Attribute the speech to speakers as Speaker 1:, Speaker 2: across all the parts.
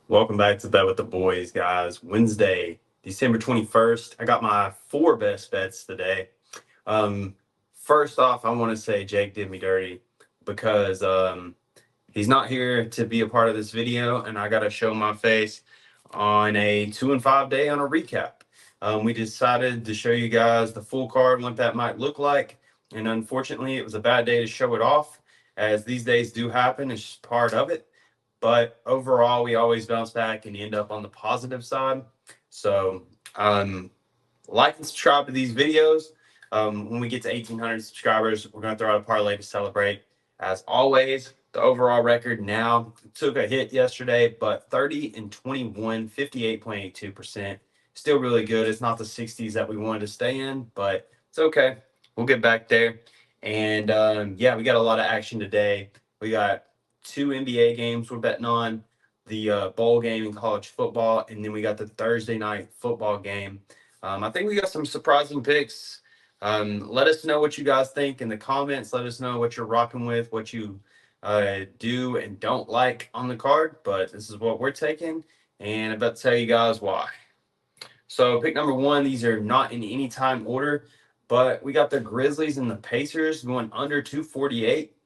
Speaker 1: Welcome back to Bet with the Boys, guys. Wednesday, December 21st. I got my four best bets today. Um, First off, I want to say Jake did me dirty because he's not here to be a part of this video, and I got to show my face on a 2 and 5 day on a recap. We decided to show you guys the full card, what that might look like, and unfortunately, it was a bad day to show it off, as these days do happen. It's just part of it. But overall, we always bounce back and end up on the positive side. So, like and subscribe to these videos. When we get to 1,800 subscribers, we're going to throw out a parlay to celebrate. As always, the overall record now took a hit yesterday, but 30 and 21, 58.82%. Still really good. It's not the 60s that we wanted to stay in, but it's okay. We'll get back there. And yeah, we got a lot of action today. We got two NBA games we're betting on, the bowl game in college football, and then we got the Thursday night football game. I think we got some surprising picks. Let us know what you guys think in the comments. Let us know what you're rocking with, what you do and don't like on the card. But this is what we're taking, and I'm about to tell you guys why. So pick number one, these are not in any time order, but we got the Grizzlies and the Pacers going under 248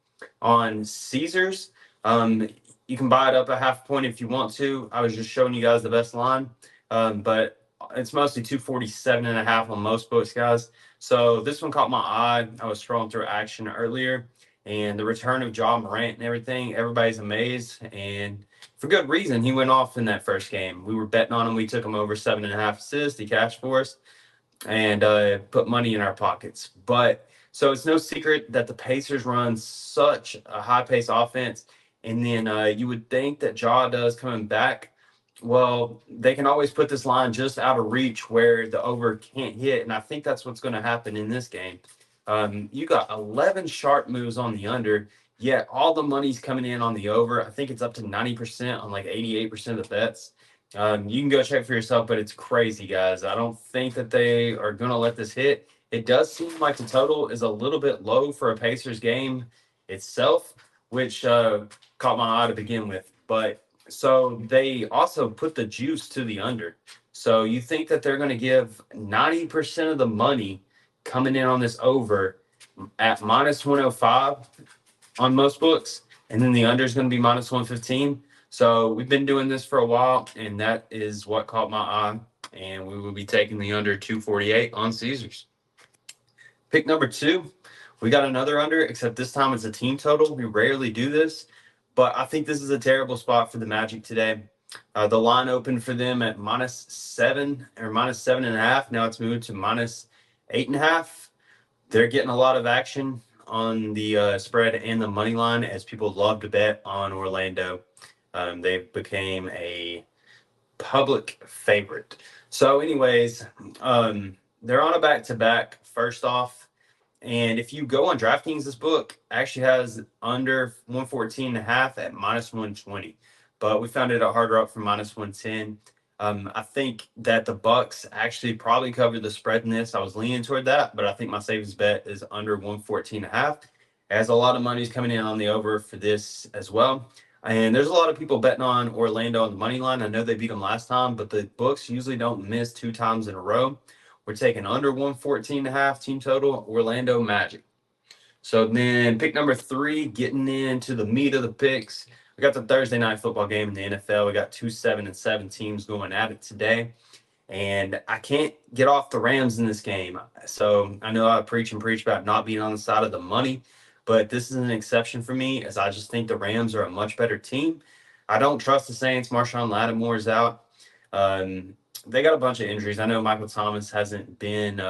Speaker 1: on Caesars. You can buy it up a half point if you want to. I was just showing you guys the best line, but it's mostly 247.5 on most books, guys. So this one caught my eye. I was scrolling through action earlier, and the return of Ja Morant and everything, everybody's amazed, and for good reason. He went off in that first game. We were betting on him. We took him over 7.5 assists. He cashed for us and put money in our pockets. But so it's no secret that the Pacers run such a high pace offense. And then you would think that Ja does coming back. Well, they can always put this line just out of reach where the over can't hit. And I think that's what's going to happen in this game. You got 11 sharp moves on the under, yet all the money's coming in on the over. I think it's up to 90% on like 88% of the bets. You can go check for yourself, but it's crazy, guys. I don't think that they are going to let this hit. It does seem like the total is a little bit low for a Pacers game itself, which caught my eye to begin with. But so they also put the juice to the under. So you think that they're going to give 90% of the money coming in on this over at minus 105 on most books, and then the under is going to be minus 115. So we've been doing this for a while, and that is what caught my eye. And we will be taking the under 248 on Caesars. Pick number two, we got another under, except this time it's a team total. We rarely do this, but I think this is a terrible spot for the Magic today. The line opened for them at -7 or -7.5. Now it's moved to -8.5. They're getting a lot of action on the spread and the money line, as people love to bet on Orlando. They became a public favorite. So, anyways, they're on a back-to-back. First off, and if you go on DraftKings, this book actually has under 114.5 at -120, but we found it at Hard Rock for -110. I think that the Bucks actually probably covered the spread in this. I was leaning toward that, but I think my savings bet is under 114.5. As a lot of money's coming in on the over for this as well. And there's a lot of people betting on Orlando on the money line. I know they beat them last time, but the books usually don't miss 2 times in a row. We're taking under 114.5 team total, Orlando Magic. So then pick number three, getting into the meat of the picks. We got the Thursday night football game in the NFL. We got 2 7-7 teams going at it today. And I can't get off the Rams in this game. So I know I preach about not being on the side of the money, but this is an exception for me, as I just think the Rams are a much better team. I don't trust the Saints. Marshawn Lattimore is out. They got a bunch of injuries. I know Michael Thomas hasn't been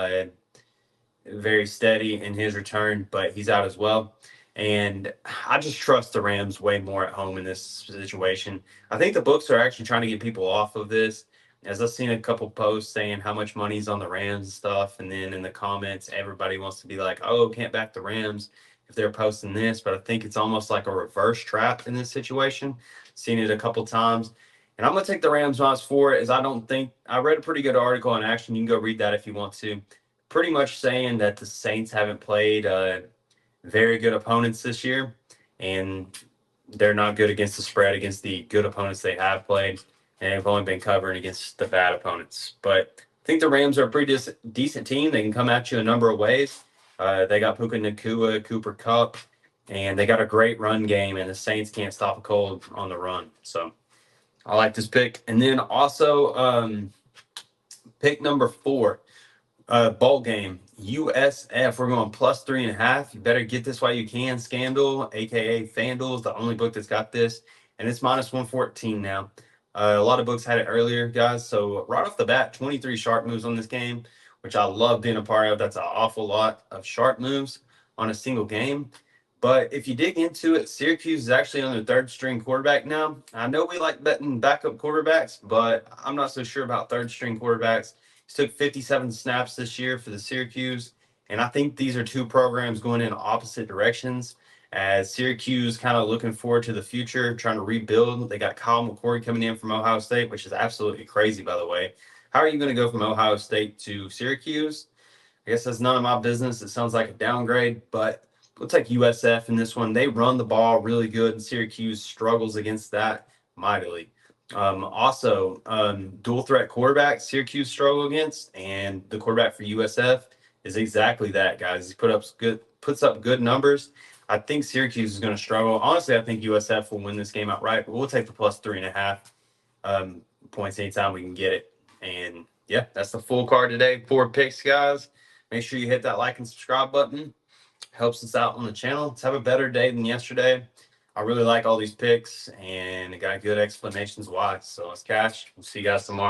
Speaker 1: very steady in his return, but he's out as well. And I just trust the Rams way more at home in this situation. I think the books are actually trying to get people off of this, as I've seen a couple posts saying how much money's on the Rams and stuff. And then in the comments, everybody wants to be like, oh, can't back the Rams if they're posting this. But I think it's almost like a reverse trap in this situation. Seen it a couple times. And I'm going to take the Rams -4, as I don't think – I read a pretty good article on Action. You can go read that if you want to. Pretty much saying that the Saints haven't played very good opponents this year, and they're not good against the spread against the good opponents they have played. and they've only been covering against the bad opponents. But I think the Rams are a pretty decent team. They can come at you a number of ways. They got Puka Nacua, Cooper Kupp, and they got a great run game, and the Saints can't stop a cold on the run. So I like this pick. And then also pick number 4, bowl game, USF. We're going +3.5. You better get this while you can. Scandal, aka FanDuel, is the only book that's got this, and it's -114 now. A lot of books had it earlier, guys. So right off the bat, 23 sharp moves on this game, which I love being a part of. That's an awful lot of sharp moves on a single game. But if you dig into it, Syracuse is actually on their third string quarterback now. I know we like betting backup quarterbacks, but I'm not so sure about third string quarterbacks. He took 57 snaps this year for the Syracuse, and I think these are two programs going in opposite directions. As Syracuse kind of looking forward to the future, trying to rebuild. They got Kyle McCoy coming in from Ohio State, which is absolutely crazy, by the way. How are you going to go from Ohio State to Syracuse? I guess that's none of my business. It sounds like a downgrade, but we'll take USF in this one. They run the ball really good, and Syracuse struggles against that mightily. Also, dual threat quarterback Syracuse struggle against, and the quarterback for USF is exactly that, guys. He puts up good numbers. I think Syracuse is going to struggle. Honestly, I think USF will win this game outright, but we'll take the +3.5 points anytime we can get it. And yeah, that's the full card today. 4 picks, guys. Make sure you hit that like and subscribe button. Helps us out on the channel. Let's have a better day than yesterday. I really like all these picks, and I got good explanations why. So let's cash. We'll see you guys tomorrow.